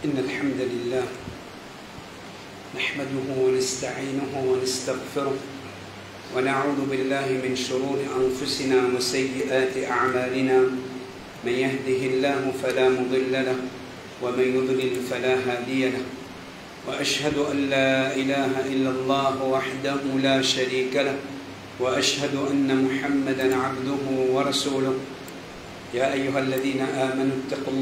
إن الحمد لله نحمده ونستعينه ونستغفره ونعوذ بالله من شرور أنفسنا وسيئات أعمالنا من يهده الله فلا مضل له ومن يضلل فلا هادي له وأشهد أن لا إله إلا الله وحده لا شريك له وأشهد أن محمدا عبده ورسوله يا أيها الذين آمنوا اتقوا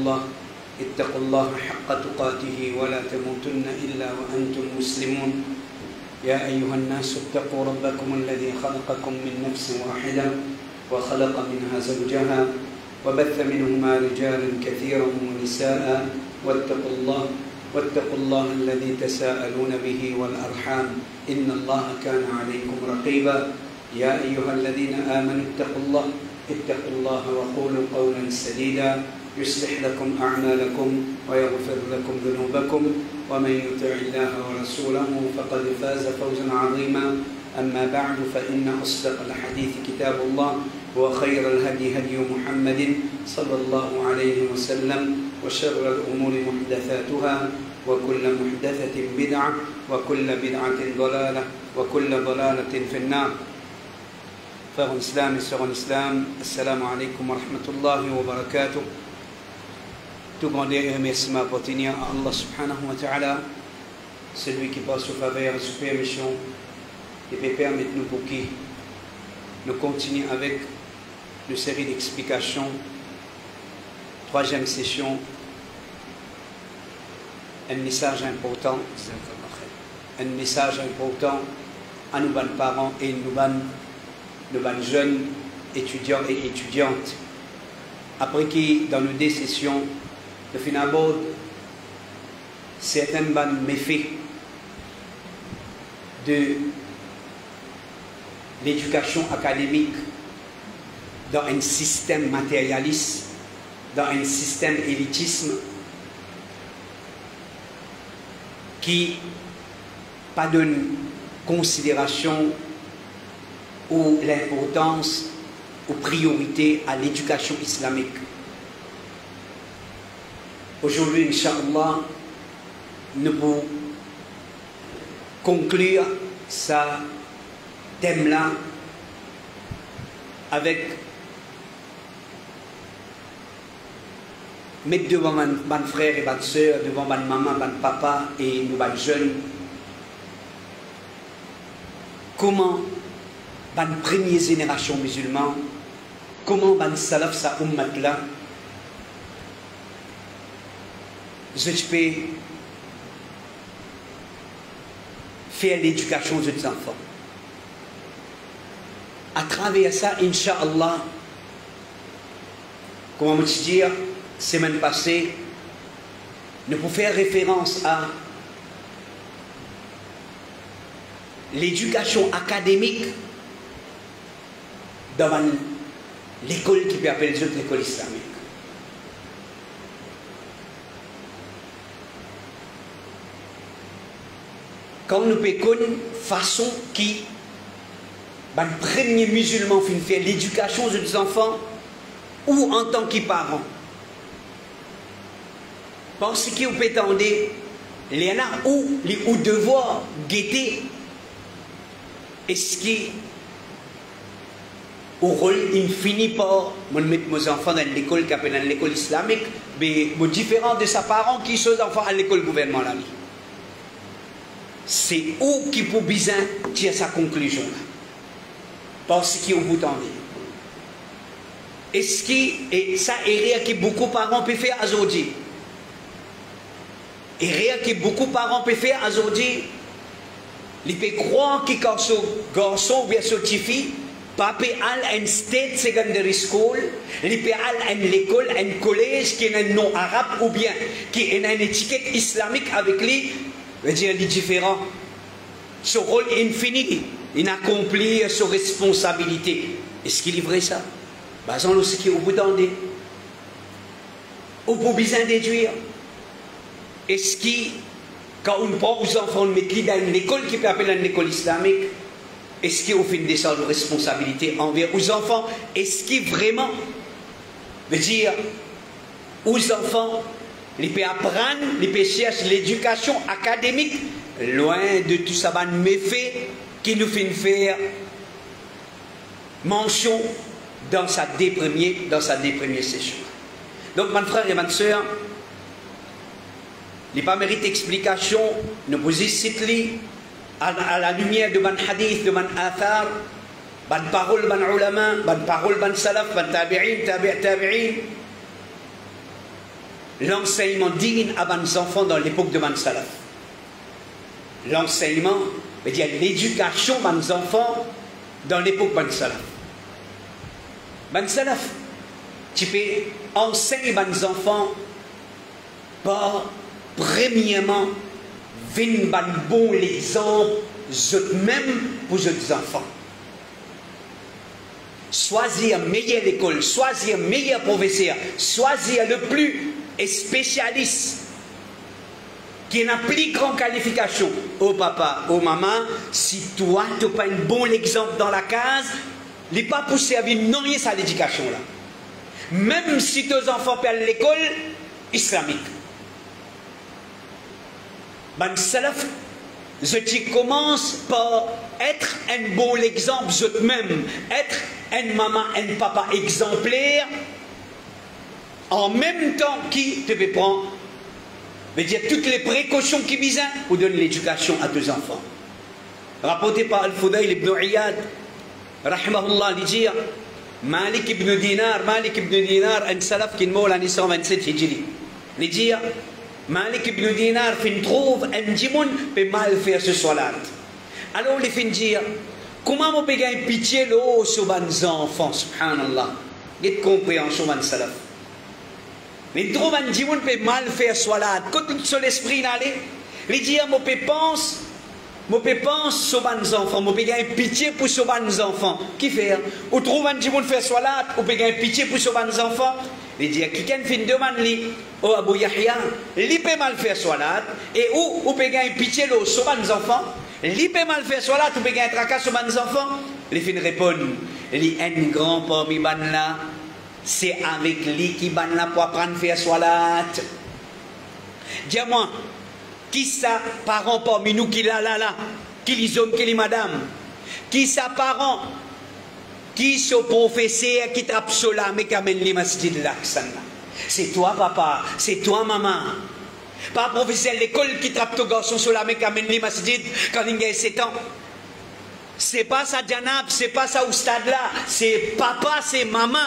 الله حق تقاته ولا تموتن إلا وأنتم مسلمون يا أيها الناس اتقوا ربكم الذي خلقكم من نفس واحدة وخلق منها زوجها وبث منهما رجالا كثيرا ونساء واتقوا الله الذي تساءلون به والأرحام إن الله كان عليكم رقيبا يا أيها الذين آمنوا اتقوا الله وقولوا قولا سديدا يصلح لكم أعمالكم ويغفر لكم ذنوبكم ومن يطع الله ورسوله فقد فاز فوزا عظيما أما بعد فإن أصدق الحديث كتاب الله وخير الهدي هدي محمد صلى الله عليه وسلم وشر الأمور محدثاتها وكل محدثة بدعة وكل بدعة ضلالة وكل ضلالة في النار. Frères en islam et sœurs en islam, assalamu alaikum wa rahmatullahi wa barakatuh. Tout grand et remerciement appartient à Allah subhanahu wa ta'ala, celui qui passe sous faveur et sous permission, et peut permettre nous pour qui nous continuons avec une série d'explications, troisième session, un message important à nos parents et nos jeunes étudiants et étudiantes. Après qui, dans nos deux sessions, le fin aborde certains méfaits de l'éducation académique dans un système matérialiste, dans un système élitisme qui pas donne considération ou l'importance ou priorité à l'éducation islamique. Aujourd'hui, Inch'Allah, nous pouvons conclure ce thème-là avec mettre devant mes frères et mes soeurs, devant ma maman, mon papa et nos jeunes, comment la première génération musulmane, comment ban salaf sa ummat là, je peux faire l'éducation des enfants. À travers ça, Inch'Allah, comment me dire, semaine passée, nous pouvons faire référence à l'éducation académique dans l'école qui peut appeler l'école islamique. Quand nous pouvons une façon qui les premiers musulmans font faire l'éducation des enfants ou en tant que parents. Parce que vous pouvez attendre, il y en a où devoir guetter est-ce qui au rôle infini par mettre mes enfants dans l'école qui appelle l'école islamique, mais différent de ses parents qui sont enfants à l'école gouvernementale. C'est où qui peut bien tirer sa conclusion là. Parce qu'il vous tendez. Est-ce que ça est rien que beaucoup de parents peuvent faire aujourd'hui? Et rien que beaucoup de parents peuvent faire aujourd'hui, ils peuvent croire que quand ce garçon ou bien ce petit fille pas aller à une state secondary school, il peut aller à une école, à un collège qui a un nom arabe ou bien qui a une étiquette islamique avec lui, veut dire il est différent. Son rôle est infini, il accomplit sa responsabilité. Est-ce qu'il est vrai ça? Basons le ce qui est au bout d'un dé. Au bout besoin déduire. Est-ce que quand on prend aux enfants, on met dans une école qui peut appeler une école islamique, est-ce qu'on fait une descente de responsabilité envers aux enfants? Est-ce qu'il vraiment veut dire aux enfants Il peut apprendre, il peut chercher l'éducation académique, loin de tout ça, ban méfait qui nous fait faire mention dans sa deux premières sessions. Donc, mon frère et ma soeur, il n'y a pas mérite d'explication, nous posons à la lumière de mon hadith, de mon athar, ban parole, ban ulama, ban parole, ban salaf, ban tabi'in, tabi'in. L'enseignement digne à nos enfants dans l'époque de ban salaf. L'enseignement, veut dire l'éducation de nos enfants dans l'époque ban salaf. Ban salaf, tu peux enseigner nos enfants par, premièrement, venir ban bon l'exemple, eux-mêmes pour leurs enfants. Choisir meilleure école, choisir meilleur professeur, choisir le plus spécialiste qui n'a plus grande qualification. Oh papa, oh maman, si toi tu n'as pas un bon exemple dans la case, il n'est pas pour servir non rien à l'éducation là. Même si tes enfants perdent l'école islamique. Ben salaf, je commence par être un bon exemple eux-mêmes, être un maman, un papa exemplaire, en même temps qui te prend, veut dire toutes les précautions qui visent pour donner l'éducation à tes enfants. Rapporté par Al-Fudayl ibn Iyad, rahimahullah, il dit Malik ibn Dinar, un salaf qui est mort l'année 127 Hijri. Il dit Malik ibn Dinar fin trouve un djimoun peut mal faire ce salat. Alors il fin dire comment on peut gagner pitié l'eau sur les enfants, subhanallah. Il y a de compréhension dans le salaf. Mais il trouve un djimoun peut mal faire salat. Quand tout son esprit n'allait, il dit on peut penser sur les enfants, on peut gagner pitié pour sur les enfants. Qui fait? Ou trouve un djimoun faire salat, on peut gagner pitié pour sur les enfants. Il dit quelqu'un fait une demande au Abu Yahya, il peut mal faire salat et ou peut gagner pitié sur les enfants. Il peut mal faire salat ou peut gagner tracas sur les enfants. Il fait répondre, il dit un grand parmi ban là, c'est avec lui qui ban là pour apprendre à faire salat. Dis-moi, qui ça parents parmi nous qui là, qui les hommes, qui les madames, qui ça parents, qui sont professeurs qui trappent cela, mais qui amènent les masjids là, c'est toi papa, c'est toi maman. Pas professeur de l'école qui trappe ton garçon sur la mais qui amène les masjids quand il a 7 ans. C'est pas ça Janab, c'est pas ça au stade là, c'est papa, c'est maman.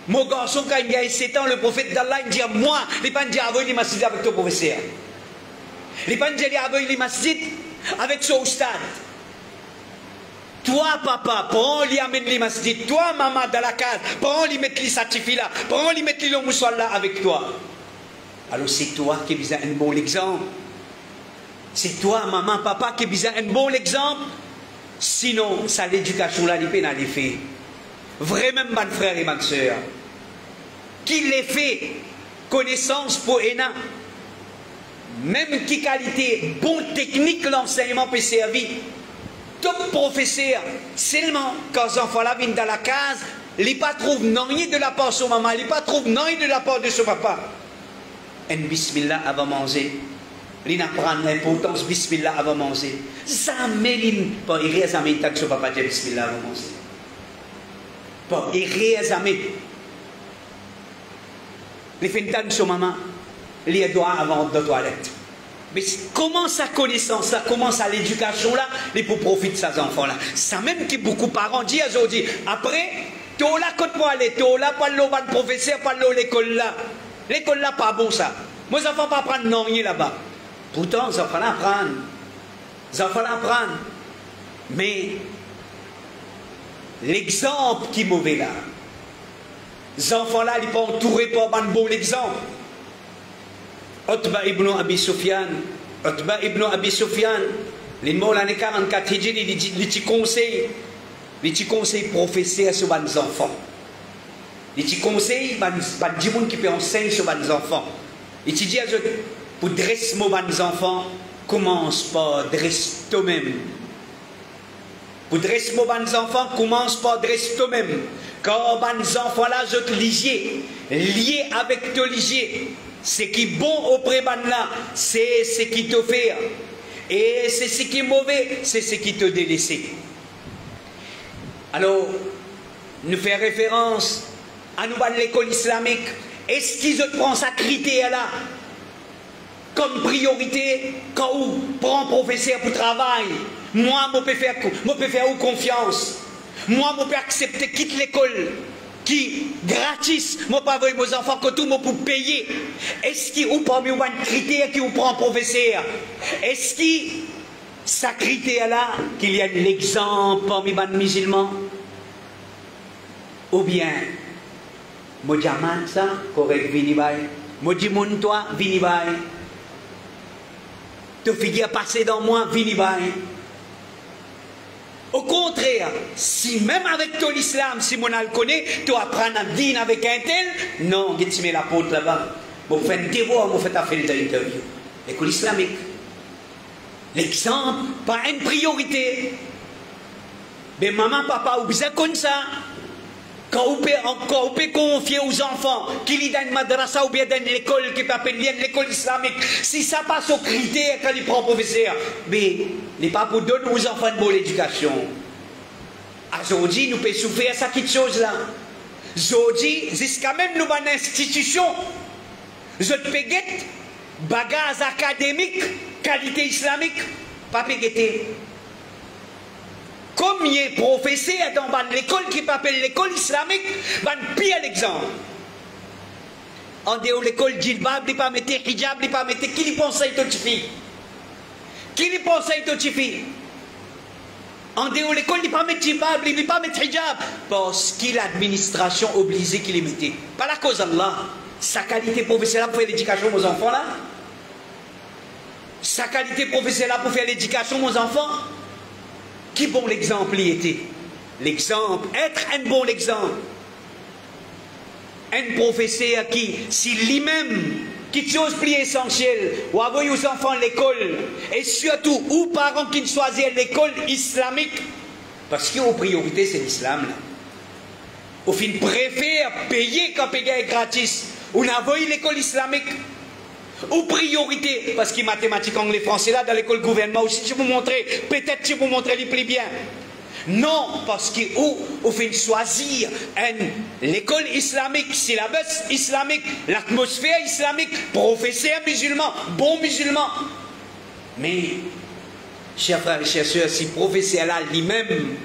Mon garçon quand il a 7 ans, le prophète d'Allah il dit moi, il pas dit avec les masjids avec ton professeur. Il pas dit avec les masjids avec son stade. Toi, papa, prends-lui amène les masjids. Toi, maman, dans la case, prends-lui mettre les satifis là. Prends-lui mettre les moussoirs là avec toi. Alors c'est toi qui as un bon exemple. C'est toi, maman, papa, qui as un bon exemple. Sinon, ça l'éducation là, il peut pas faire. Vraiment, mon frère et ma soeur. Qui les fait connaissance pour ENA. Même qui qualité, bon technique, l'enseignement peut servir. Top professeur, seulement quand les enfants là viennent dans la case, ils ne trouvent rien de la part de son maman, ils ne trouvent rien de la part de son papa. Un bismillah avant manger. Ils apprennent l'importance bismillah avant manger. Jamais ils ne jamais que son papa dit bismillah avant manger. Bon, ils jamais. Ils font tant de son maman, ils doivent avant de la toilette. Mais comment sa connaissance là, comment sa l'éducation là, il pour profiter de ces enfants là. Ça même qui beaucoup de parents disent aujourd'hui, après, tu es là quand pour aller, tu es là pas le professeur, pas l'école là. L'école là pas bon ça. Moi les enfants pas apprendre non rien là-bas. Pourtant les enfants apprennent. Les enfants apprennent. Mais l'exemple qui est mauvais là. Les enfants là, ils ne sont pas entourés par un bon exemple. Utba ibn Abi Sufyan, les mots l'année 44, il te conseille professeur sur les enfants. Il te conseille les gens qui peuvent enseigner sur les enfants. Il te dit pour dresser les enfants, commence par dresser toi-même. Pour dresser mes enfants, commence par dresser toi-même. Quand mes enfants là, je te lié avec te lié. Ce qui est bon auprès de là, c'est ce qui te fait. Et c'est ce qui est mauvais, c'est ce qui te délaisse. Alors, nous faisons référence à nous l'école islamique. Est-ce qu'ils prennent sa critère là comme priorité quand on prend un professeur pour travail? Moi, je peux faire confiance. Moi, je peux accepter quitter l'école qui gratis. Moi, pas avec mes enfants que tout le monde peut payer. Est-ce qu'il y a parmi un critère qui prend un professeur? Est-ce qu'il ça critère là qu'il y a l'exemple parmi les musulmans? Ou bien, moi, je dis ça, correct, vini bay. Moi, je dis, toi, vini bay. Tu figures passer dans moi, vini bay. Au contraire, si même avec ton islam, si mon le connaît, tu apprends à dîner avec un tel, non, tu mets la porte là-bas. Vous faites un devoir, vous faites un fait d'interview. L'école islamique. L'exemple, pas une priorité. Mais maman, papa, vous besoin comme ça. Quand vous pouvez confier aux enfants qu'il y a une madrasa ou bien dans l'école qui peut appeler l'école islamique, si ça passe aux critères quand il prend professeur, mais les papas donnent aux enfants de bonne éducation. Aujourd'hui, nous pouvons souffrir ça quelque chose là. Aujourd'hui, jusqu'à même nous avons une institution, je te paye bagages académiques, qualité islamique, pas payer. Combien de professeurs dans l'école qui s'appelle l'école islamique vont pire l'exemple? En dehors de l'école djilbab, il ne pas mettre hijab, il ne pas mettre qui lui pense à tout fille? Qui lui pense à tout fille? En dehors de l'école, il ne pas mettre djilbab, il ne pas mettre hijab. Parce que l'administration obligée qu'il les mettait. Pas la cause d'Allah. Sa qualité professionnelle pour faire l'éducation aux enfants là? Sa qualité professionnelle pour faire l'éducation aux enfants? Qui bon l'exemple y était? L'exemple, être un bon exemple. Un professeur qui, si lui-même, qui chose plus essentielle, ou envoyer aux enfants l'école, et surtout, ou parents qui choisissent l'école islamique, parce qu'en priorité, c'est l'islam. Au fin, préfère payer quand payer est gratis. On envoie l'école islamique. Ou priorité, parce que mathématiques, anglais, français, là, dans l'école gouvernement aussi, je vais vous montrer, peut-être je vais vous montrer les plus bien. Non, parce que ou fait choisir l'école islamique, syllabus islamique, l'atmosphère islamique, professeur musulman, bon musulman. Mais, chers frères et chers sœurs, si professeur là lui-même,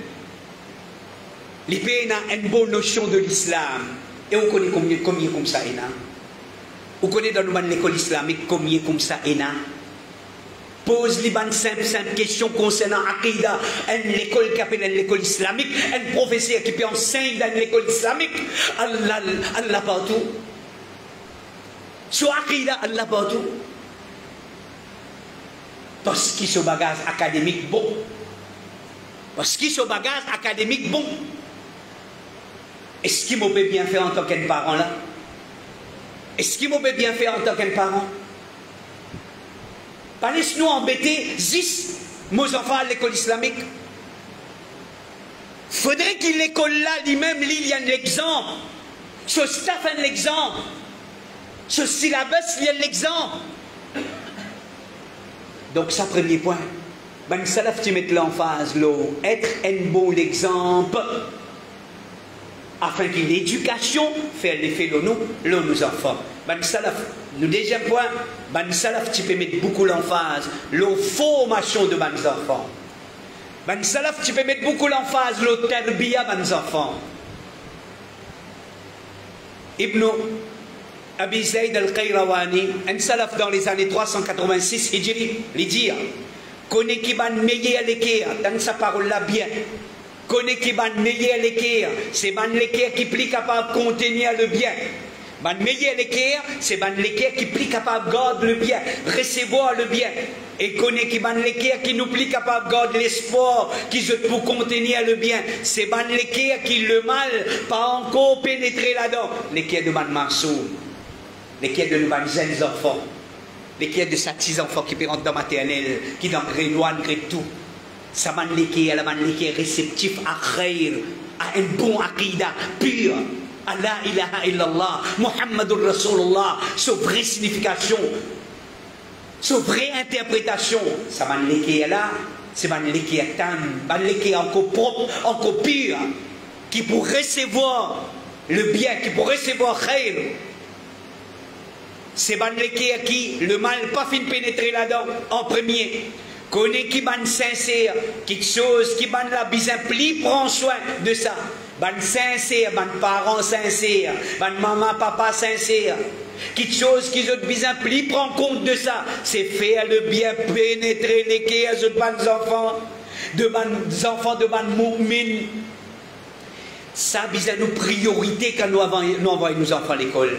il a une bonne notion de l'islam, et on connaît combien comme ça, il a. Vous connaissez dans l'école islamique combien comme ça est là? Pose les bonnes simple question concernant Aqidah, l'école qui appelle l'école islamique, un professeur qui peut enseigner dans l'école islamique, Allah partout. Sur Aqidah, Allah partout. Parce qu'il y a ce bagage académique bon. Parce qu'il y a ce bagage académique bon. Est-ce qu'il peut bien faire en tant qu'un parent là? Est-ce qu'il peut bien faire en tant qu'un parent? Pas laisse-nous embêter, juste nos enfants à l'école islamique. Faudrait qu'il l'école là, lui-même, il y a un exemple. Ce staff a un exemple. Ce syllabus, il y a un exemple. Donc, ça, premier point. Ben, ça, là, tu mets l'emphase, être un bon exemple. Afin que l'éducation fasse l'effet de nos enfants. Ben salaf, le deuxième point, ben salaf, tu peux mettre beaucoup l'emphase, la formation de nos enfants. Ben salaf, tu peux mettre beaucoup l'emphase, la terbiya de nos enfants. Ibn Abi Zayd al-Qayrawani, un salaf dans les années 386 Hijri, il dit, connaît qui ban meilleur l'équerre, dans sa parole là bien. Connaît qui ban meilleur l'équerre, c'est ban l'équerre qui est plus capable de contenir le bien. Ban meilleur l'équerre, c'est ban l'équerre qui est plus capable de garder le bien, recevoir le bien. Et connaît qui ban l'équerre qui nous plus capable de garder l'espoir, qui je pour contenir le bien. C'est ban l'équerre qui le mal pas encore pénétré là-dedans. L'équerre de ban Marsoum, l'équerre de nos jeunes enfants, l'équerre de sa petits enfants qui peut rentrer dans maternelle, qui dans Grénoine, tout. Ça va les réceptif à khair, à un bon aqidah pur. À la ilaha illallah, Muhammadur Rasulullah, sa vraie signification, sa vraie interprétation. Ça va les là, c'est va les tan, les encore propre, encore pur, qui pour recevoir le bien, qui pour recevoir khair. C'est va les qui le mal pas fin pénétrer là-dedans en premier. Connaît qui ban sincère, quelque chose qui ban la bien pli, prend soin de ça. Ban sincère, ban parents sincères, ban maman, papa sincère. Quelque chose qui ont bien pli, prend compte de ça. C'est faire le bien pénétrer les cœurs de bons enfants, de bons enfants, de bons moumines. Ça, c'est nos priorités quand nous envoyons nos enfants à l'école.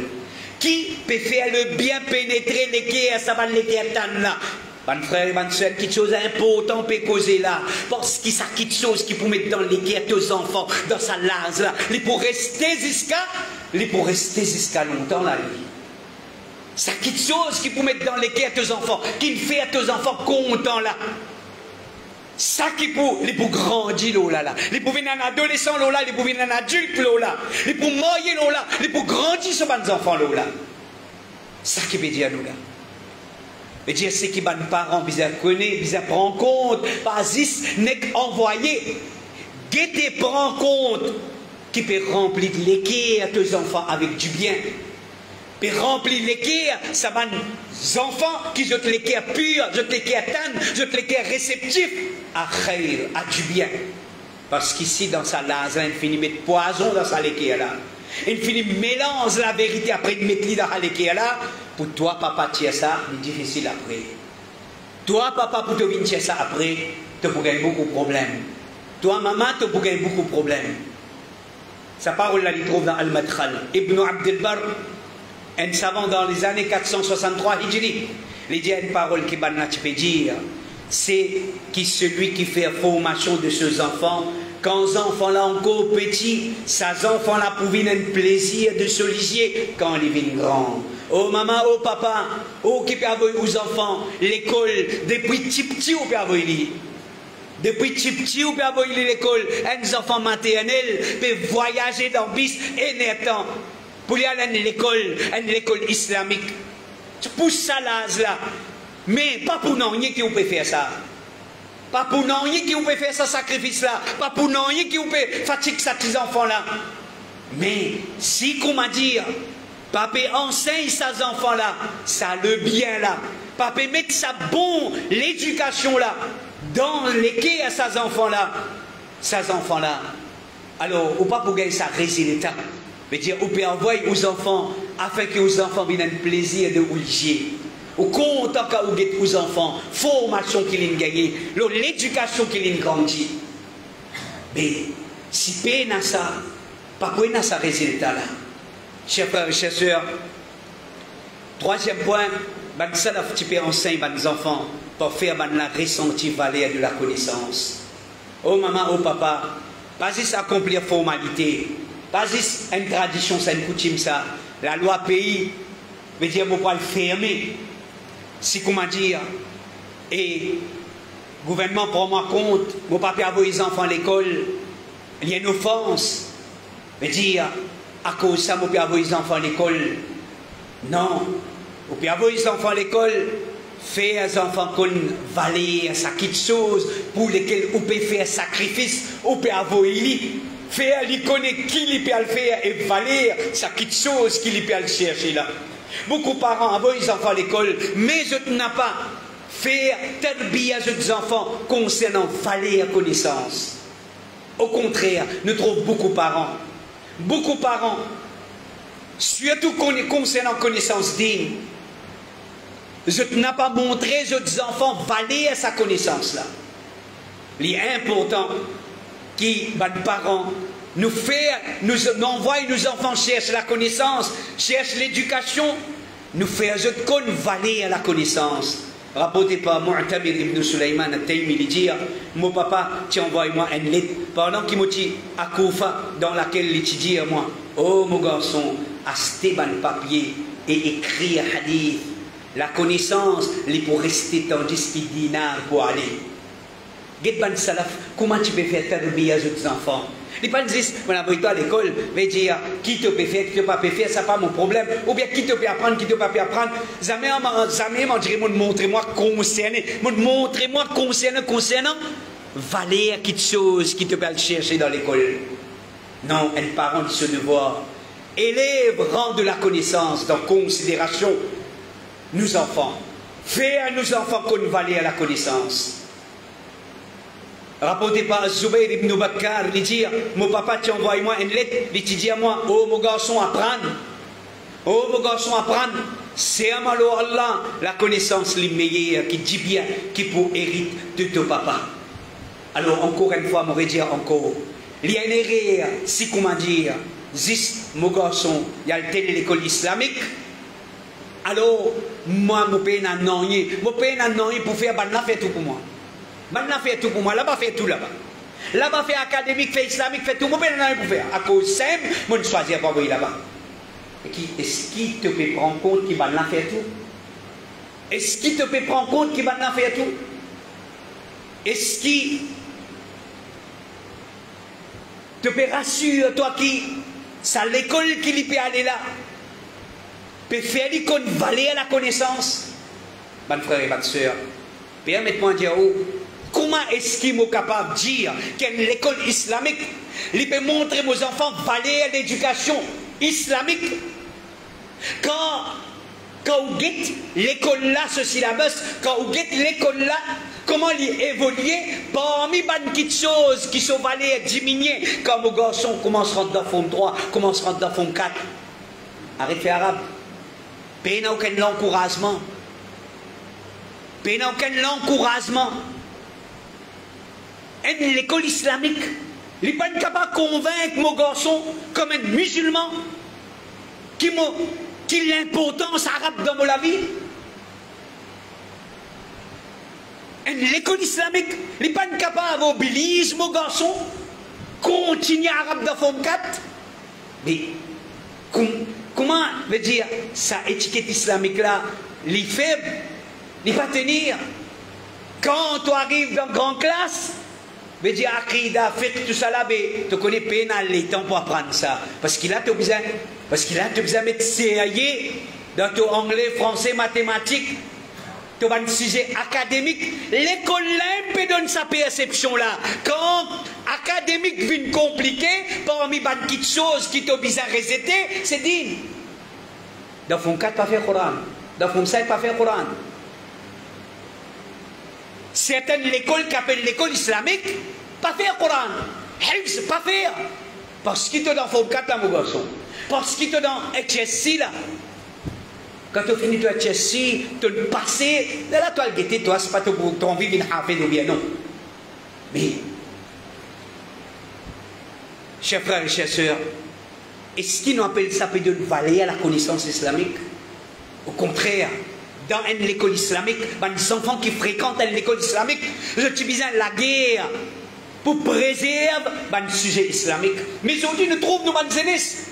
Qui peut faire le bien pénétrer les cœurs, ça va les cœurs là. Mon frère, mon soeur, quelque chose d'important peut causer là. Parce qu'il y a quelque chose qui peut mettre dans les cœurs de tes enfants, dans sa lase là. Il pour rester jusqu'à longtemps là. C'est quelque chose qui peut mettre dans les cœurs de tes enfants, qui fait à tes enfants contents là. Ça qui pour grandir là. Il pour venir un adolescent là, il pour venir un adulte là. Il pour moyer là, il pour grandir ce bons enfants là. Ça qui veut dire nous là. Mais dire c'est qui les parents bien connaît, bien prend compte, pas juste n'est envoyé, guetter prend compte, qui peut remplir les cœurs à tes enfants avec du bien, peut remplir les cœurs, ça va enfants qui ont les cœurs purs, ont les cœurs tendres, ont les cœurs réceptifs à khair, à du bien, parce qu'ici dans sa lase, il finit mettre poison dans sa cœur là. Il finit mélange la vérité après de mettre dans la cœur là. Pour toi, papa, tu as ça, c'est difficile après. Toi, papa, pour te venir ça après, tu peux gagner beaucoup de problèmes. Toi, maman, tu peux gagner beaucoup de problèmes. Sa parole, là, il trouve dans Al-Madkhal. Ibn Abd al-Barr, un savant dans les années 463 Hijri, il dit une parole qui peut dire, c'est qui celui qui fait la formation de ses enfants, quand les enfants là encore petits, ces enfants là pour venir un plaisir de se lier quand ils viennent grands. Oh maman, oh papa, oh qui peut avoir aux enfants l'école, depuis petit on peut avoir depuis petit on peut avoir l'école, un enfant maternel peut voyager dans bis et n'étant pour aller à l'école islamique. Tu pousses ça là, mais pas pour non qui on peut faire ça. Pas pour non qui on peut faire ce sacrifice là, pas pour non qui on peut fatiguer ces enfants là. Mais si comment dire, papa enseigne ces enfants là, ça le bien là. Papa met sa bonne l'éducation là dans les quais à ces enfants là. Ces enfants là. Alors, ou pas pour gagner sa résultat. Mais dire, on peut envoyer aux enfants afin que les enfants viennent un plaisir de oublier. Au compte aux enfants, formation qu'ils ont gagnée, l'éducation qu'ils ont grandi. Mais si peine à ça, pas quoi à ce résultat là. Chers frères et chers sœurs, troisième point, ça tu peux enseigner aux enfants pour faire la ressentie valeur de la connaissance. Oh maman, oh papa, pas juste accomplir formalité, pas juste une tradition, c'est une coutume ça. La loi pays veut dire pourquoi le fermer. Si comment dire, et le gouvernement prend moi compte, mon papa a envoyé les enfants à l'école, il y a une offense. Mais dire, à cause de ça, mon papa a envoyé les enfants à l'école. Non, mon papa a envoyé les enfants à l'école, faire les enfants qu'on valait ça quelque chose pour lesquels on peut faire sacrifice, on peut envoyer, faire les connaître qui il peut le faire et valer ça quelque chose qu'il peut le chercher là. Beaucoup de parents envoient les enfants à l'école, mais je n'ai pas fait terbiya aux enfants concernant valeur connaissance. Au contraire, nous trouvons beaucoup de parents, surtout concernant connaissance digne, je n'ai pas montré aux enfants valeur sa connaissance là. Il est important que les parents nous envoient nos enfants chercher la connaissance, chercher l'éducation, nous faisons qu'on valait à la connaissance. Rapporté par Mu'tamir ibn Sulaiman al-Taymi, il dit, mon papa, tu envoies-moi une lettre, pendant qu'il m'a dit à Koufa, dans laquelle il dit à moi, oh mon garçon, acheter un papier et écrire hadith. La connaissance, il pour rester tandis qu'il dinar pour aller. Get ban salaf, comment tu peux faire tarbiya aux enfants? Les pas dire, on a pris à l'école, veut dire qui te peut faire, qui te pas peut faire, ça pas mon problème. Ou bien qui te peut apprendre, qui te pas peut apprendre. Jamais m'en dirait, montrez-moi concerné, montrez-moi concernant, valer quelque chose qui te peut aller chercher dans l'école. Non, un parent de ce devoir. Élève rend de la connaissance dans considération nos enfants. Fais à nos enfants qu'on valait à la connaissance. Rapportez par Zubayr ibn Bakkar, il dit, mon papa t'envoie moi une lettre, il dit à moi, oh mon garçon apprendre, oh mon garçon apprendre, c'est à Allah la connaissance les meilleure qui dit bien, qui pour hériter de ton papa. Alors encore une fois, je dire encore, il y a une erreur, si comment dire, juste mon garçon, il y a l'école islamique. Alors, moi, je paye un an pour faire fait tout pour moi. Maintenant, fait tout pour moi. Là-bas, fait tout là-bas. Là-bas, fait académique, fait islamique, fait tout. Je paye un an pour faire. À cause simple, je ne choisis pas pour là-bas. Est-ce qu'il te peut prendre compte qu'il va faire tout? Est-ce qu'il te peut prendre compte qu'il va faire tout? Est-ce qu'il te peut rassurer, toi qui, c'est l'école qui peut aller là? Peut faire qu'on valait à la connaissance. Mon frère et ma soeur, permettez-moi de dire, comment est-ce qu'il est capable de dire que l'école islamique, il peut montrer aux enfants valait à l'éducation islamique? Quand vous guettez l'école là, ce syllabus, quand vous guettez l'école là, comment il évolue parmi les choses qui sont valées à diminuer quand vos garçons commencent à rentrer dans forme 3, commencent à rentrer dans forme 4. Arrêtez arabe. Pays n'a aucun encouragement. Pays n'a aucun encouragement. Et l'école islamique, il n'est pas capable de convaincre mon garçon comme un musulman qui l'importance arabe dans la vie. Et l'école islamique, il n'est pas capable d'obliger mon garçon continuer arabe dans forme 4. Mais comment veut dire sa étiquette islamique là, les faibles, les pas tenir. Quand tu arrives dans grande classe, veut dire Akida, fait tout ça là, tu connais pénal les temps pour apprendre ça. Parce qu'il a tout besoin, de mettre CAI dans ton anglais, français, mathématiques, tu vas un sujet académique. L'école là peut donner sa perception là. Quand académique vient compliqué, parmi les petites choses qui t'ont besoin de resetter, c'est dit. Dans le fond 4, pas faire Coran. Dans le fond 5, pas faire Coran. Certaines l'école qui appellent l'école islamique, pas faire Coran. Hifz, pas faire. Parce qu'il te dans le fond 4 là, mon garçon. Parce qu'il te dans HSC là. Quand tu finis ton HSC, tu le passé, là, tu as le guetté, toi, c'est pas ton envie de faire ou bien non. Mais, chers frères et chères sœurs, est-ce qu'ils nous appellent ça de valer à la connaissance islamique? Au contraire, dans l'école islamique, les enfants qui fréquentent l'école islamique, je suis besoin de la guerre pour préserver le sujet islamique. Mais aujourd'hui, nous trouvons nos jeunesse.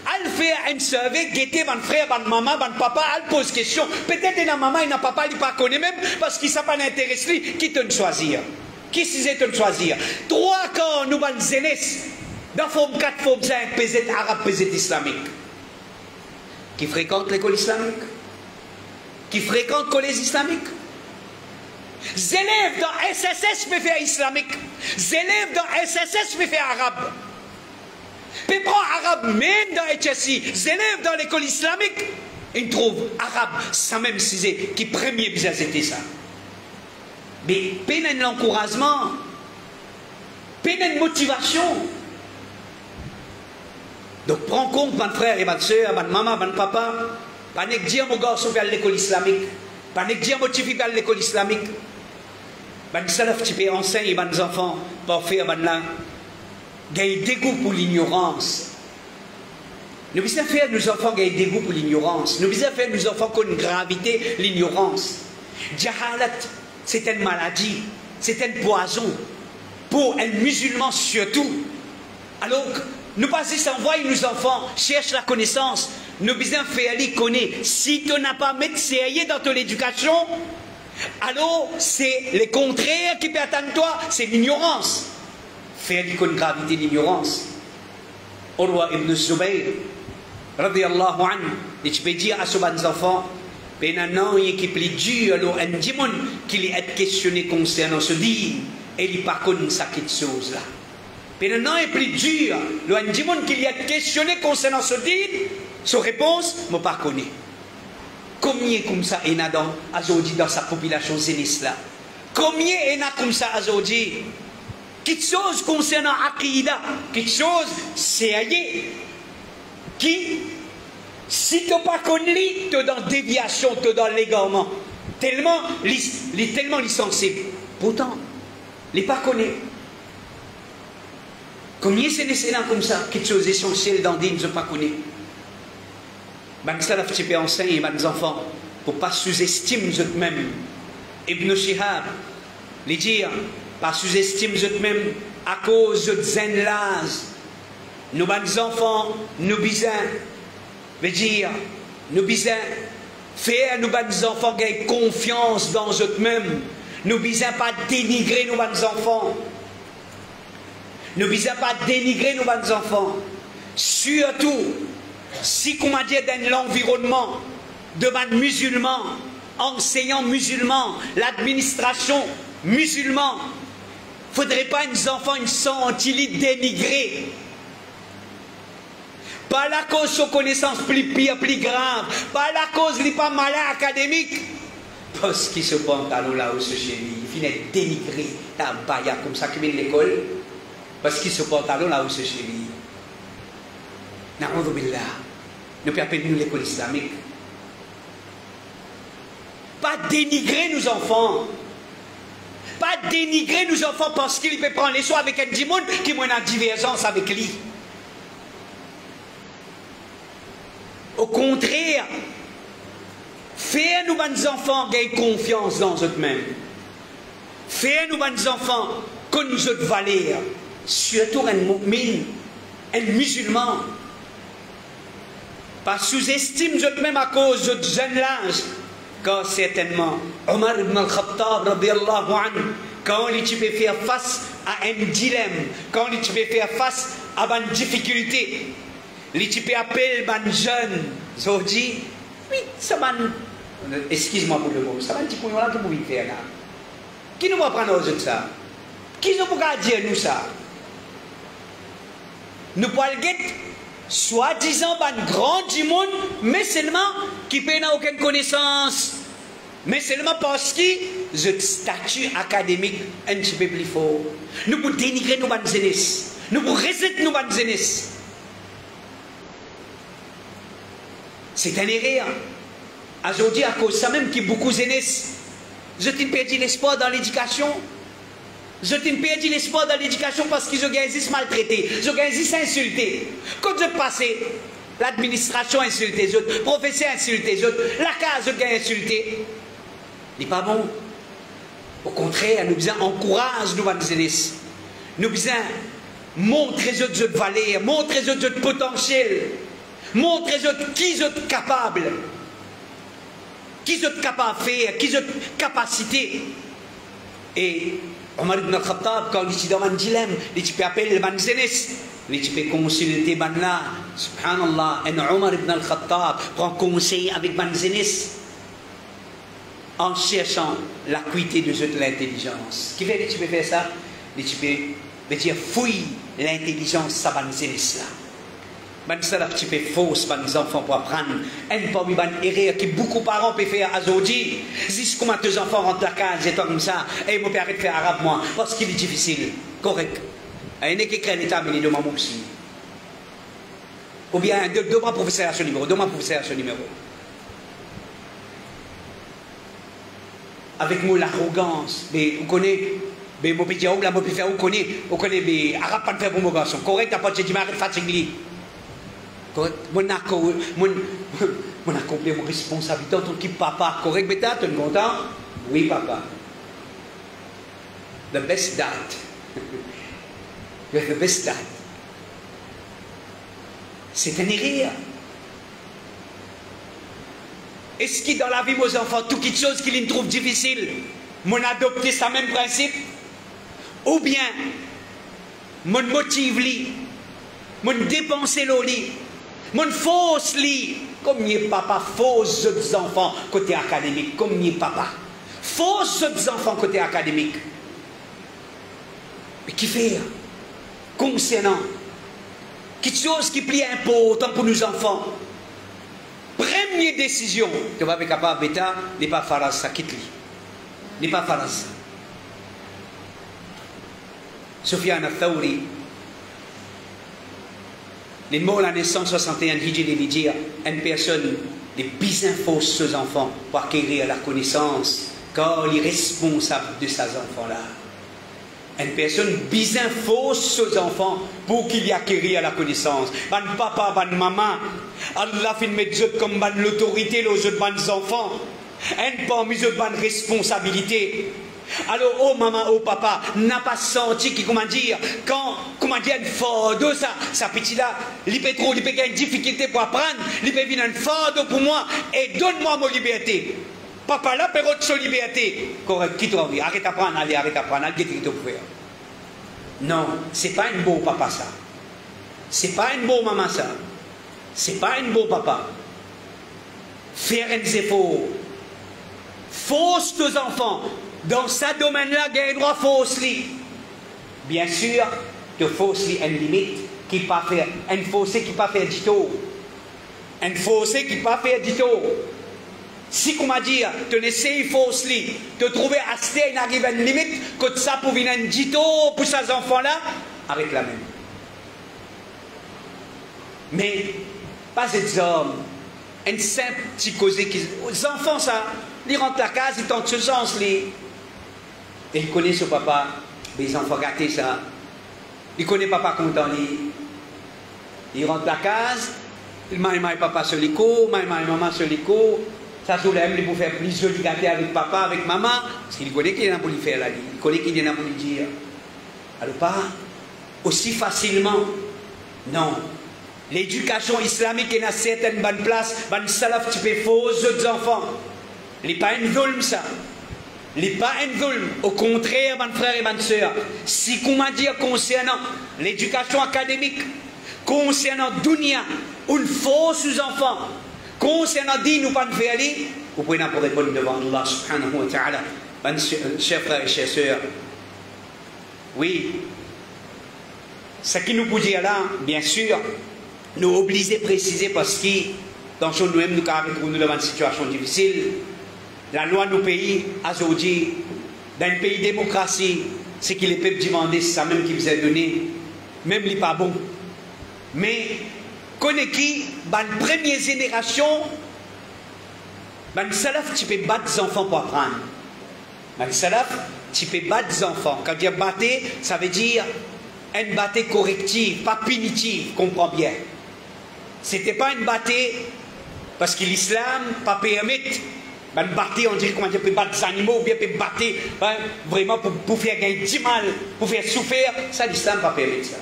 Elle fait un survey, guetter mon frère, mon maman, mon papa, elle pose question. Peut-être que maman et papa, ils ne pas connaissent même parce qu'ils ne sont pas intéressés, qui te choisir. Qui c'est te choisir? 3 quand nous, mon jeunesse, dans forme 4, forme 5, PZ arabe, PZ islamique. Qui fréquentent l'école islamique? Qui fréquentent le collège islamique? Les élèves dans SSS peuvent faire islamique. Les élèves dans SSS peuvent faire arabe. Puis prend arabe même dans HSI. Les élèves dans l'école islamique, ils trouvent arabe sans même sujet qui premier bien c'était ça. Mais peine un encouragement, peine une motivation. Donc prends compte, mon frère et ma soeur, ma maman, mon papa, pas ne dire mon garçon vers l'école islamique, pas ne dire mon petit vers l'école islamique. Ben salaf tu peux enseigner mes enfants pour faire ben là. Gagner des goûts pour l'ignorance. Nous devons faire nos enfants gagner des goûts pour l'ignorance. Nous devons faire nos enfants qu'on gravité l'ignorance. Jahalat, c'est une maladie, c'est un poison pour un musulman surtout. Alors, nous pas si envoyer nos enfants cherche la connaissance. Nous devons faire les connaître. Si tu n'as pas mis sérieux dans ton éducation, Alors, c'est le contraire qui peut attendre toi, c'est l'ignorance. Faire une gravité d'ignorance. Urwa ibn Zubayr, radiyallahu anhu, et tu peux dire à ce bon enfant, maintenant, il est plus dur, alors un démon qui est questionné concernant ce dit, et il ne pas connaît ça quelque chose là. Maintenant, il est plus dur, alors un démon qui est questionné concernant ce dit, sa réponse, je ne pas connais. Combien comme ça il y a aujourd'hui dans sa population zéniste là? Combien il y a comme ça aujourd'hui? Quelque chose concernant Aqidah, quelque chose sérieux, qui, si tu n'as pas connu, tu es dans déviation, tu es dans l'égarement. Tellement sensible. Pourtant, il n'est pas connu. Combien c'est nécessaire comme ça? Quelque chose d'essentiel dans l'île, je ne pas connu. Ben, ça, tu peux enseigner mes enfants pour ne pas sous-estimer eux-mêmes. Ibn Shihab, les dire, pas sous-estimer eux-mêmes à cause de zenlaz. Nous, mes enfants, nous bisons, veut dire, nous bisons faire nos mes enfants gagner confiance dans eux-mêmes. Nous bisons pas dénigrer nos mes enfants. Nous bisons pas dénigrer nos mes enfants. Surtout, si, comment dire, dans l'environnement de musulmans, enseignants musulmans, l'administration musulmane, il ne faudrait pas nos enfants une sentilité dénigrée. Pas la cause de connaissance plus pire, plus grave, pas la cause n'est pas malin académique. Parce qu'il se pantalon là où ce chez lui, il finit dénigré, t'as un baya comme ça qui vient de l'école, parce qu'il se pantalon là où ce chez lui. Na'udhu billah. Nous pouvons appeler nous l'école islamique. Pas dénigrer nos enfants. Pas dénigrer nos enfants parce qu'il peut prendre les soins avec un démon qui est en divergence avec lui. Au contraire, faire nous nos enfants gagner confiance dans eux-mêmes. Faire nous nos enfants connaître notre valeur. Surtout un mu'min, un musulman. Pas sous-estime eux-mêmes à cause de jeune âge. Car certainement, Omar ibn al-Khattab, radiyallahu anhu, quand il peut faire face à un dilemme, quand il peut faire face à une difficulté, il peut appeler un jeune, il dit, oui, ça va, excuse-moi pour le mot, ça va un petit peu là, tout le faire là. Qui nous va prendre aux autres ça? Qui nous va dire nous ça? Nous pouvons le guetter. Soi-disant un grand du monde, mais seulement qui n'a aucune connaissance, mais seulement parce que le statut académique est un petit peu plus fort. Nous pouvons dénigrer nos bonnes jeunesse, nous pouvons rejeter nos bonnes jeunesse. C'est un erreur. Aujourd'hui, à cause de ça même, qui beaucoup de jeunesse, je t'ai perdu l'espoir dans l'éducation. Je t'ai perdu l'espoir dans l'éducation parce qu'ils ont gagné maltraité, ils ont gagné insulté. Quand je passais, l'administration insulté les autres, le professeur insulté les autres, la case ont gagné insulté. Ce n'est pas bon. Au contraire, nous devons encourager nos jeunesse. Nous devons montrer aux autres de valeur, montrer aux autres de potentiel, montrer aux autres qui sont capables, qui sont capables de faire, qui ont capacité. Et Omar ibn al-Khattab, quand il est dans un dilemme, il peut appeler le jeunesse, il peut consulter le là. Subhanallah, et Omar ibn al-Khattab prend conseil avec la jeunesse en cherchant l'acuité de l'intelligence. Qui fait que tu peux faire ça? Tu peux dire fouille l'intelligence de la jeunesse là. C'est un petit peu fausse pour les enfants pour apprendre. Un parmi les erreurs que beaucoup de parents peuvent faire aujourd'hui. Si comment tes enfants rentrent à la case et toi comme ça, et mon père de faire arabe moi, parce qu'il est difficile. Correct. Il y a qui crée l'état, mais il demande aussi. Ou bien, demande professeur à ce numéro, demande professeur à ce numéro. Avec moi l'arrogance, mais vous connaissez, mais mon petit homme, là, mon petit frère, vous connaissez, mais arabe pas de faire pour mon garçon. Correct, t'as pas de dire, mais arrête fatigué. Mon accompli mon responsabilité en tant que papa. Correct, bêta, tu es content? Oui, papa. The best dad. You're the best dad. C'est un erreur. Est-ce que dans la vie, mes enfants, tout quelque chose qui les trouve difficile, mon adopter ce même principe? Ou bien, mon motive li, mon dépenser l'oli, mon fausse li, comme n'y est papa, fausse autres enfants côté académique, comme n'y est papa, fausse autres enfants côté académique. Mais qui fait concernant quelque chose qui est plus important pour nos enfants? Première décision, tu vas être capable de ne pas faire ça, quitte-lui. Ne pas faire ça. Sufyan al-Thawri, les mots de la naissance 61 Hijri, il dit une personne de bien fausse aux enfants pour acquérir la connaissance, car il est responsable de ces enfants-là. Une personne bien fausse aux enfants pour qu'il y acquérir la connaissance. Ban papa, ban maman, Allah fait mettre comme ban l'autorité, les autres ban enfants. Un parmi eux ban responsabilité. Alors, oh maman, oh papa, n'a pas senti qui, comment dire, quand, comment dire, une fardeau, ça petit là, il peut trop, il peut avoir une difficulté pour apprendre, il peut venir une fardeau pour moi, et donne-moi ma liberté. Papa là, peut avoir sa liberté. Correct, qui t'en dit, arrête d'apprendre, allez, qu'est-ce que tu peux faire? Non, c'est pas un beau papa ça. C'est pas un beau maman ça. C'est pas un beau papa. Faire un efforts. Fausse aux enfants. Dans ce domaine-là, il y a un droit fausse. Bien sûr, que fausse a une limite qui ne peut pas faire. Un faussé qui ne peut pas faire du tout. Un faussé qui ne peut pas faire du tout. Si, comment dire, tu essaies fausse, tu trouves assez une arrive à une limite, que ça pour venir un dito pour ces enfants-là, avec la même. Mais, pas des hommes, un simple petit causé qui. Les enfants, ça, ils rentrent la case, ils tentent ce sens, et ils connaissent ce papa, les enfants gâtés, ça. Ils connaissent papa content, ils rentrent la case, ils maillent papa sur les coups, maillent maman sur les coups. Ça soulève pour faire plus de gâter avec papa, avec maman, parce qu'il connaît qu'il y en a pour lui faire la vie, il connaît qu'il y en a pour lui dire. Alors pas aussi facilement. Non. L'éducation islamique est dans certaines bonnes places, bonne salaf tu peux faux aux enfants. Il n'est pas un zulm ça. Il n'est pas un zulm. Au contraire, mon frère et ma soeur, si comment dire concernant l'éducation académique, concernant dunya, une fausse aux enfants, concernant dit nous pas faire aller, vous pouvez pas répondre devant Allah subhanahu wa ta'ala. Chers frères et chers sœurs, oui, ce qui nous peut dire là, bien sûr, nous obligés de préciser parce que dans ce nous-mêmes nous avons devant une situation difficile. La loi de nos pays, aujourd'hui, dans un pays de démocratie, c'est que les peuples demandent, c'est ça même qui vous a donné, même il n'est pas bon. Mais connais qui, dans la première génération, dans le salaf, tu peux battre des enfants pour apprendre. Dans le salaf, tu peux battre des enfants. Quand tu dis battre, ça veut dire une batte corrective, pas punitive, comprends bien. Ce n'était pas une batte parce que l'islam pas permet. Une batte, on dirait comment tu peux battre des animaux, ou bien tu peux battre vraiment pour faire gagner du mal, pour faire souffrir. Ça, l'islam pas permet ça.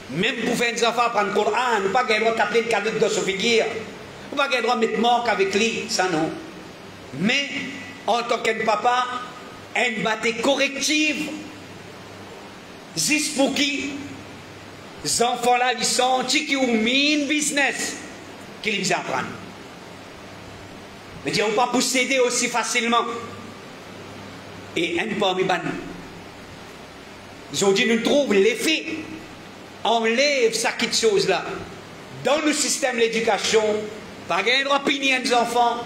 Même pour faire des enfants apprendre le Coran, nous pas le droit d'appeler le cadeau de son figure. Nous pas le droit de mettre mort avec lui, ça non. Mais, en tant qu'un papa, une batte corrective, juste pour qui les enfants-là, ils sont qui ont mis un business qu'ils visent à apprendre. Mais ils ne vont pas posséder aussi facilement. Et un parmi eux, ils ont dit, nous trouvons l'effet. Enlève ça quelque chose là. Dans le système de l'éducation, pas de droit punir les enfants.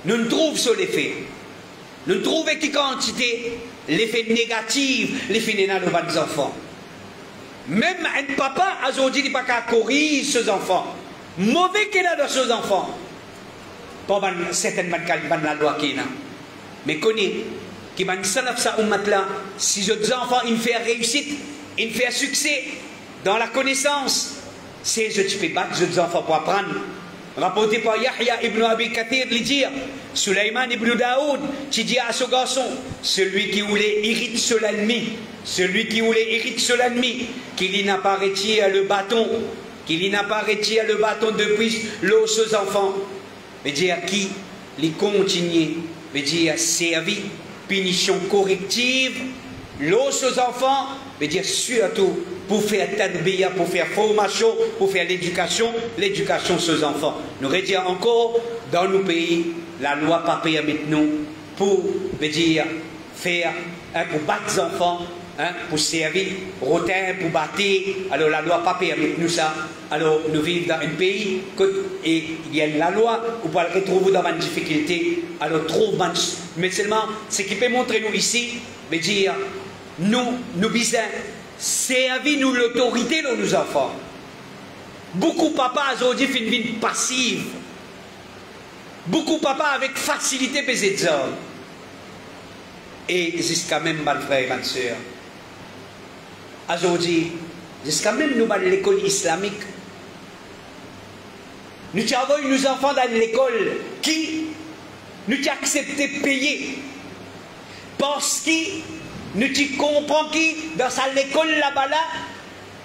Nous ne trouvons sur l'effet. Nous ne trouvons quelle quantité l'effet négatif, l'effet négatif de les enfants. Même un papa aujourd'hui il n'est pas qu'à corriger ses enfants. Mauvais qu'il a dans ses enfants. Pas certainement qu'il la loi qu'il a. Mais connaît qui va salaf sa ummat là, si les enfants ils font réussite, ils font succès dans la connaissance, c'est je peux battre les enfants pour apprendre. Rapporté par Yahya ibn Abi Kathir, il dit, Sulaiman ibn Daoud, qui dit à ce garçon, celui qui voulait hériter sur l'ennemi, celui qui voulait hériter sur l'ennemi, qu'il n'a pas retiré le bâton, qu'il n'a pas retiré le bâton depuis l'eau aux enfants. veut dire qui les continue, veut dire servir, punition corrective, l'os aux enfants, veut dire surtout pour faire tadbiya, pour faire formation, pour faire l'éducation aux enfants. Nous veut dire encore, dans nos pays, la loi pas permet nous pour, veut dire, faire, pour battre les enfants, pour servir, rotin, pour battre. Alors la loi pas permet nous ça. Alors nous vivons dans un pays et il y a la loi, on peut le retrouver dans une difficulté. Alors trouve, mais seulement ce qui peut montrer nous ici, veut dire, nous bisons servir nous l'autorité de nos enfants. Beaucoup de papas aujourd'hui font une vie passive. Beaucoup de papas avec facilité pour ces hommes. Et jusqu'à même, mes frères et mes sœurs, aujourd'hui, jusqu'à même nous dans l'école islamique, nous avons nos enfants dans l'école qui nous accepté de payer parce que nous comprenons que dans l'école là-bas,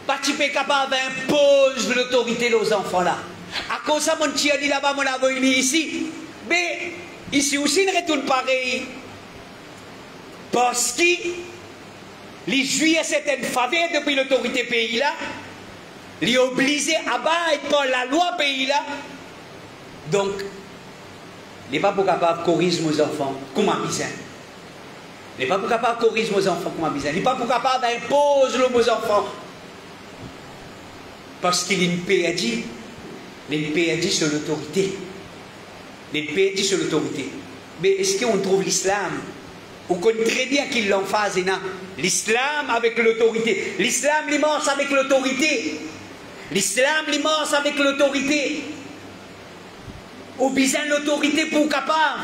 pas tu es capable d'imposer l'autorité aux enfants là. À cause de ça, mon tia dit là-bas, mon avons ici. Mais ici aussi, il retourne pareil. Parce que les Juifs ont certaines faveurs depuis l'autorité pays là, les obligés à battre par la loi pays là. Donc, les pas capables de corriger nos enfants comme un bizarre. Les pas capables de corriger nos enfants comme un bizarre. Les pas capables d'imposer nos enfants. Parce qu'il y a une PAD. Les PAD sur l'autorité. Les PAD sur l'autorité. Mais est-ce qu'on trouve l'islam? On connaît très bien qu'il l'emphase. L'islam avec l'autorité. L'islam l'immense avec l'autorité. L'islam l'immense avec l'autorité. Ou besoin l'autorité pour capable.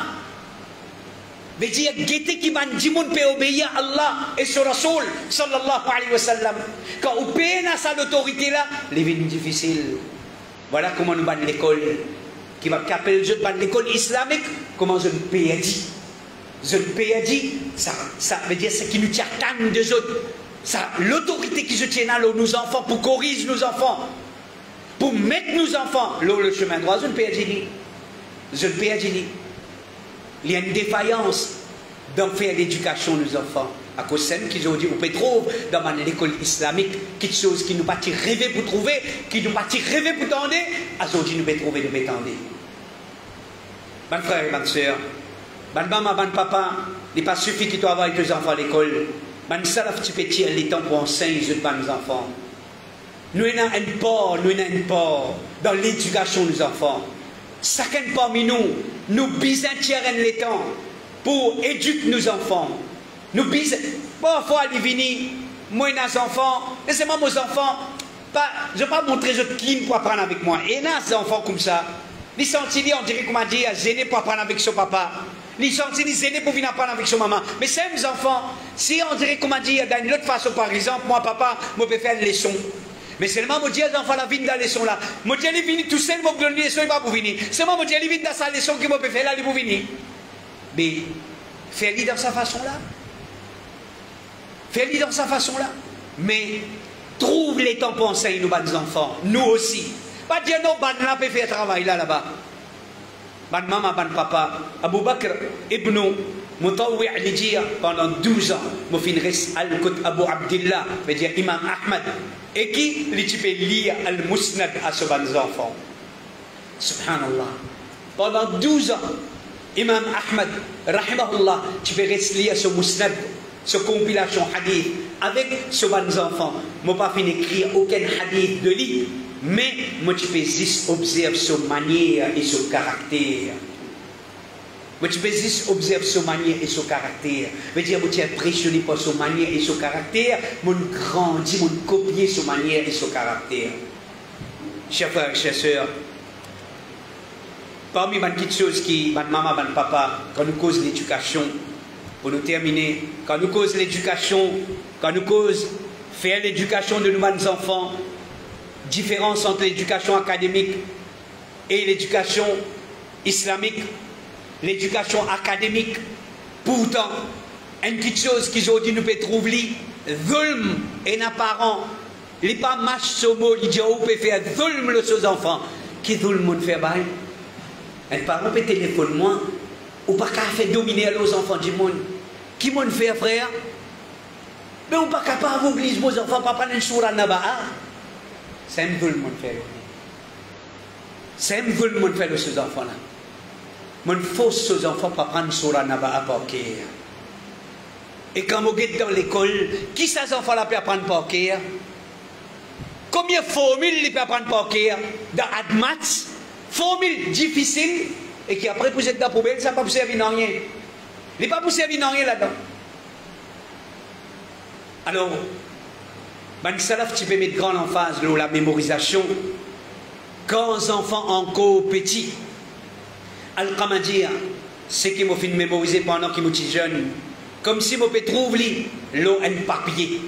Veut dire, guetter qui m'a dit mon peut obéir à Allah et son Rasoul sallallahu alayhi wa sallam. Quand on peine à ça l'autorité là, les vies difficiles. Voilà comment nous bannons l'école. Qui va capter l'école islamique, comment je peux dire. Je peux dire, ça veut dire ce qui nous tient des autres. L'autorité qui se tient à nos enfants pour corriger nos enfants, pour mettre nos enfants le chemin droit, je ne peux pas dire. Je ne peux pas dire. Il y a une défaillance dans faire l'éducation de nos enfants. À cause de ce qu'ils ont dit, on peut trouver dans l'école islamique quelque chose qui nous pas rêver pour trouver, qui nous pas rêver pour tendre, aujourd'hui nous pouvons trouver, nous pouvons tendre. Mes frères et mes sœurs, mes maman, mes papa, il n'est pas suffit qu'ils doivent avoir deux enfants à l'école. Mes salaf, tu peux tirer les temps pour enseigner nos enfants. Nous avons un port dans l'éducation de nos enfants. Chacun parmi nous bisons tirer les temps pour éduquer nos enfants. Nous bisons, parfois, ils viennent, moi, mes enfants, laissez-moi mes enfants, je ne vais pas montrer je clean pour apprendre avec moi. Et des enfants comme ça, ils sont on dirait comment dire, gênés pour apprendre avec son papa. Ils sont gênés pour venir apprendre avec son maman. Mais ces enfants, si on dirait comment dire, d'une autre façon, par exemple, moi, papa, je peux faire une leçon. Mais seulement, je dis aux enfants, la vie dans la leçon là. Je dis, ils viennent tout seul, ils vont donner leçon, ils vont venir. Seulement, je dis, ils viennent dans sa leçon qu'ils vont faire là, ils vont venir. Mais, fais-le dans sa façon là. Fais-le dans sa façon là. Mais, trouve les temps pour enseigner nos enfants. Nous aussi. Pas dire non, ban là peut faire travail là-bas. Ban maman, ban papa. Abu Bakr ibn Mutawwi' li dire pendant 12 ans, je finirai al-Qut Abu Abdillah, veut dire Imam Ahmad. Et qui peut lire al-Musnad à ses enfants. Subhanallah. Pendant 12 ans, Imam Ahmad, rahimahullah, tu peux lire ce Musnad, ce compilation hadith, avec ses enfants. Je ne peux pas finir d'écrire aucun hadith de lui. Mais moi, tu peux juste observer sa manière et son caractère. Moi, tu peux juste observer sa manière et son caractère. Je veux dire, moi, tu es impressionné par sa manière et son caractère. Moi, grandis, moi, copier sa manière et son caractère. Chers frères et chères sœurs, parmi les petites choses qui, ma maman, ma papa, quand nous cause l'éducation, pour nous terminer, quand nous cause l'éducation, quand nous cause faire l'éducation de nos enfants, différence entre l'éducation académique et l'éducation islamique. L'éducation académique, pourtant, une petite chose qu'aujourd'hui nous pouvons trouver, zulm et apparent, il n'est pas match sur mot, il dit, on peut faire zulm aux enfants. Qui zulm on fait bail? Un parent peut téléphoner moi, ou pas qu'à faire dominer aux enfants du monde. Qui m'ont fait, frère? Mais on pas capable d'obliger vos enfants à prendre une sourate Naba'a. C'est un peu le monde fait. C'est un peu le monde fait ces enfants-là. Mon force ces enfants pour prendre une sourate Naba'a par cœur. Et quand vous êtes dans l'école, qui ces enfants-là peuvent apprendre par cœur? Combien de formules ils peuvent apprendre par cœur? Dans Admat, formules difficiles, et qui après vous êtes dans la poubelle, ça ne va pas vous servir à rien. Il n'est pas pour servir à rien là-dedans. Alors, ben salaf, tu peux mettre grande emphase sur la mémorisation. Quand les enfants encore petits, Al-Qamadir, c'est qu'ils m'ont fait mémoriser pendant qu'ils étaient jeunes, comme si je peux trouver l'eau un papier.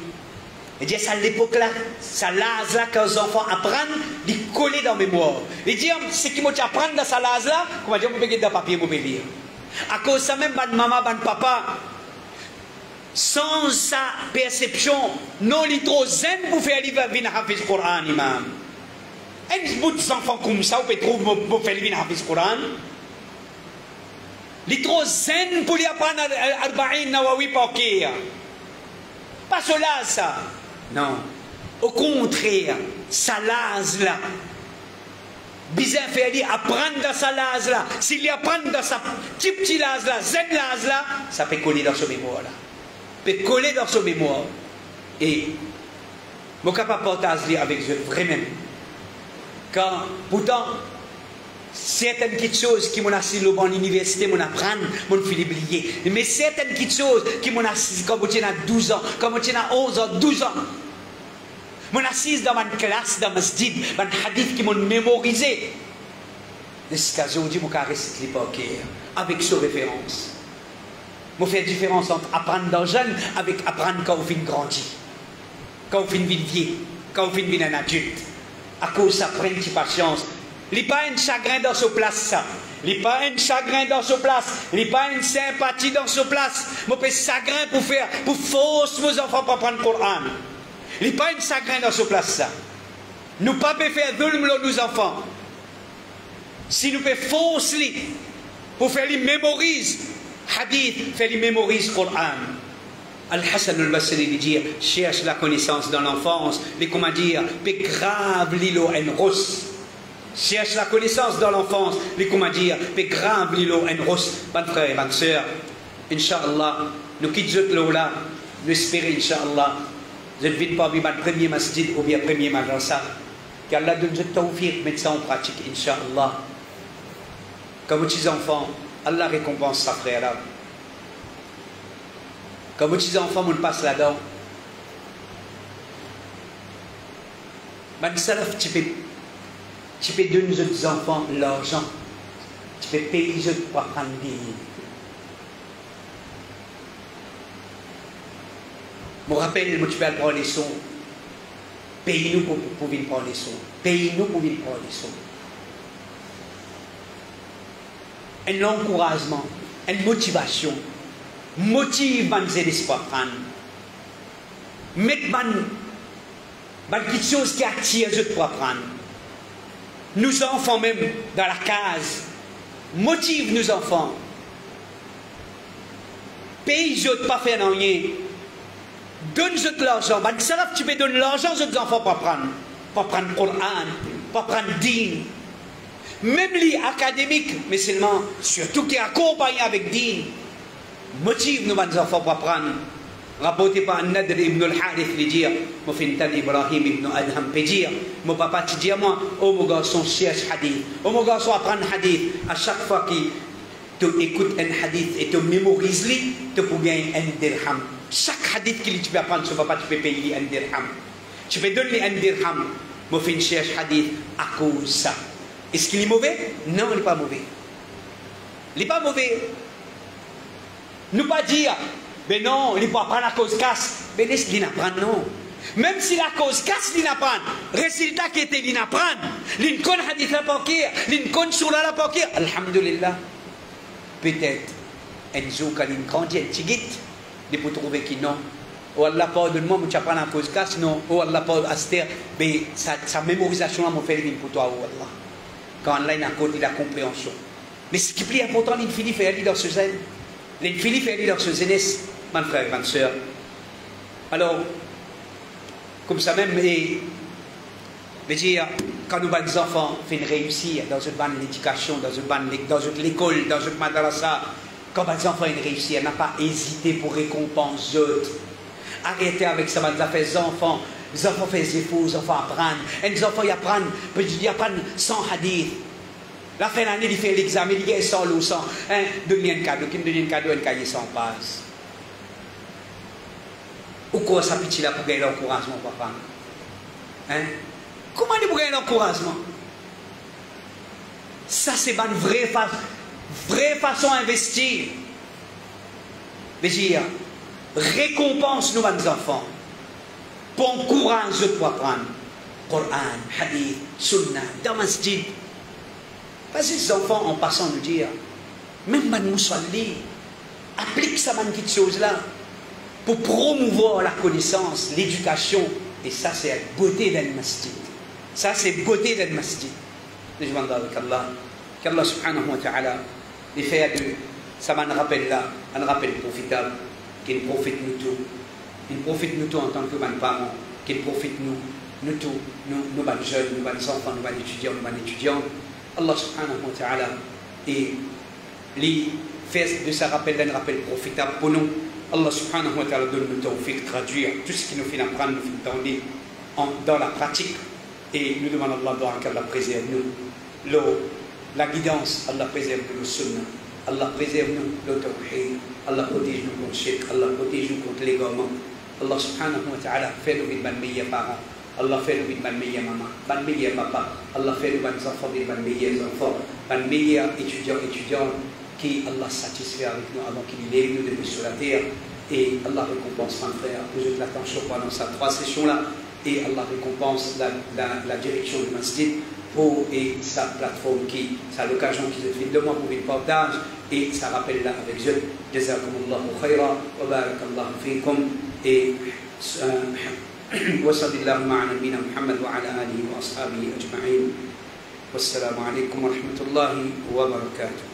Et dire ça à l'époque là, ça lase là quand les enfants apprennent, ils coller dans la mémoire. Et dire c'est qu'ils m'ont apprendre dans sa lase là, comment dire, on peut mettre dans le papier, on peut lire. À cause de ça même, ban maman, ban papa, sans sa perception, non, il est trop zen pour faire venir Hafiz Quran, imam. Un bout d'enfants comme ça, on peut trouver pour faire venir Hafiz Quran. Il est trop zen pour lui apprendre Arba'in Nawawi Pakir. Pas cela, ça. Non. Au contraire, ça lase là. Bizarre fait lui apprendre dans sa lase là. S'il apprend dans sa petit lase là, zen lase là, ça peut coller dans son mémoire là. Peut coller dans son mémoire. Et je suis capable de partager avec eux vraiment. Quand, pourtant, certaines petites choses qui m'ont assis à l'université, m'ont appris, m'ont fait oublier. Mais certaines petites choses qui m'ont assis quand j'étais à 12 ans, quand j'étais à 11 ans, 12 ans, m'ont assis dans ma classe, dans ma masjid, dans un hadith qui m'ont mémorisé. Jusqu'à aujourd'hui, je vais réciter les avec ces références. Je fais la différence entre apprendre dans jeune avec apprendre quand on finit grandir. Quand on finit vieillir, quand on finit un adulte. À cause de ça, prenne une patience. Il n'y a pas un chagrin dans ce place, ça. Il n'y a pas un chagrin dans ce place. Il n'y a pas une sympathie dans ce place. Je fais chagrin pour forcer vos enfants pour apprendre le Coran. Il n'y a pas un chagrin dans ce place, ça. Nous ne pouvons pas faire de nos enfants. Si nous pouvons forcer pour faire les mémoriser, hadith, faire les mémoriser Coran. Al-Hassan al-Basri dit cherche la connaissance dans l'enfance, mais comment dire, mais grave l'îlot en rousse. Cherche la connaissance dans l'enfance, mais comment dire, mais grave l'îlot en rousse. Bonne frère et bonne soeur, Inch'Allah, nous quittons là, nous espérons, Inch'Allah, je ne vis pas le premier masjid ou bien le premier madrasa, qu'Allah donne le tawfiq, mettre ça en pratique, Inch'Allah. Comme petits enfants, Allah récompense sa frère là. Quand vos petits enfants me passent là-dedans, tu peux donner aux enfants l'argent, tu peux payer les autres pour apprendre des livres. Je me rappelle, tu peux aller prendre les sons. Payez-nous pour venir prendre les sons. Payez-nous pour venir prendre les sons. Un encouragement, une motivation. Motive les espoirs pour apprendre. Mettre quelque chose qui attire les autres pour apprendre. Nos enfants même dans la case. Motive nos enfants. Paye les autres pas faire rien. Donne les autres l'argent. Tu peux donner l'argent aux autres enfants pour apprendre. Pour apprendre le Coran. Pour apprendre din. Même les académiques, mais seulement, surtout qui est accompagné avec din. Motive nos enfants pour apprendre. Rapporté par Nadr ibn al-Harith, il dit, mon fils Ibrahim ibn Adham, peut dire, mon papa te dit à moi, oh mon garçon, cherche hadith. Oh mon garçon, apprends hadith. À chaque fois que tu écoutes un hadith et tu mémorises lui, tu peux gagner un dirham. Chaque hadith que tu peux apprendre, ce papa, tu peux payer un dirham. Tu peux donner un dirham. Mon fils cherche hadith à cause de ça. Est-ce qu'il est mauvais? Non, il n'est pas mauvais. Il n'est pas mauvais. Ne pas dire, mais non, il ne peut pas prendre la cause casse. Mais laisse-le apprendre, non. Même si la cause casse, il n'apprend. Résultat qui était, il n'apprend. Il connaît hadith la pakir, il connaît surah la pakir. Alhamdulillah. Peut-être, un jour, quand il grandit, un petit guide, il peut trouver qu'il non. Oh Allah, pardonne-moi, tu apprends la cause casse, non. Oh Allah, pardonne-moi, mais sa mémorisation m'a fait le pour toi, oh Allah. Quand Allah, il a la compréhension. Mais ce qui est plus important, les filles faire dans ce zen. Les filles faire dans ce zenes, mon frère, ma soeur. Alors, comme ça même, veut dire, quand nous, les enfants, font réussir dans une bonne éducation, dans une école, dans une madrasa, quand les enfants ont réussi, n'a pas hésité pour récompenser d'autres. Arrêtez avec ça, les enfants font des efforts, les enfants apprennent. Et les enfants ils apprennent sans hadith. La fin de l'année, ils font l'examen, ils gagnent 100 ou 100. Donnez un cadeau, qui me donne un cadeau, un cahier sans passe. Ou quoi ça pitié là pour gagner l'encouragement, papa? Comment on gagner l'encouragement? Ça, c'est une vraie façon d'investir. Je veux dire, récompense nous, les enfants. Bon courage pour apprendre. Coran, hadith, sunnah, dans masjid. Parce que les enfants, en passant nous dire, même les musulmans, applique ça, cette chose-là, pour promouvoir la connaissance, l'éducation. Et ça, c'est la beauté d'un masjid. Ça, c'est la beauté d'un masjid. Je demande avec Allah, qu'Allah subhanahu wa ta'ala, les fait de, ça m'a rappelé là, un rappel profitable, qu'il profite nous tous. Il profite nous tous en tant que parents, qu'il profite nous tous, nous jeunes, nous enfants, nous étudiants. Allah subhanahu wa ta'ala, et les fait de ce rappel un rappel profitable pour nous. Allah subhanahu wa ta'ala donne nous tawfiq traduire tout ce qui nous fait apprendre, nous fait entendre dans la pratique. Et nous demandons à Allah qu'Allah préserve nous. La guidance, Allah préserve nous le sunnah. Allah préserve nous le tawhid. Allah protège nous contre le shirk. Allah protège nous contre l'égarement. Allah subhanahu wa ta'ala fait nous une meilleure parents. Allah fait nous une meilleure maman, une meilleure papa. Allah fait nous des enfants, des meilleurs enfants, des meilleurs étudiants qui Allah satisfait avec nous avant qu'il lève nous depuis sur la terre. Et Allah récompense mon frère. Vous êtes l'attention pendant ces 3 sessions-là. Et Allah récompense la direction du masjid pour et sa plateforme qui, sa l'occasion qui se fait de moi pour une partage et ça rappelle là avec eux. Jazakumullahu khayra wa barakallahu fikum et وصلى اللهم على نبينا محمد وعلى اله واصحابه اجمعين والسلام عليكم ورحمه الله وبركاته.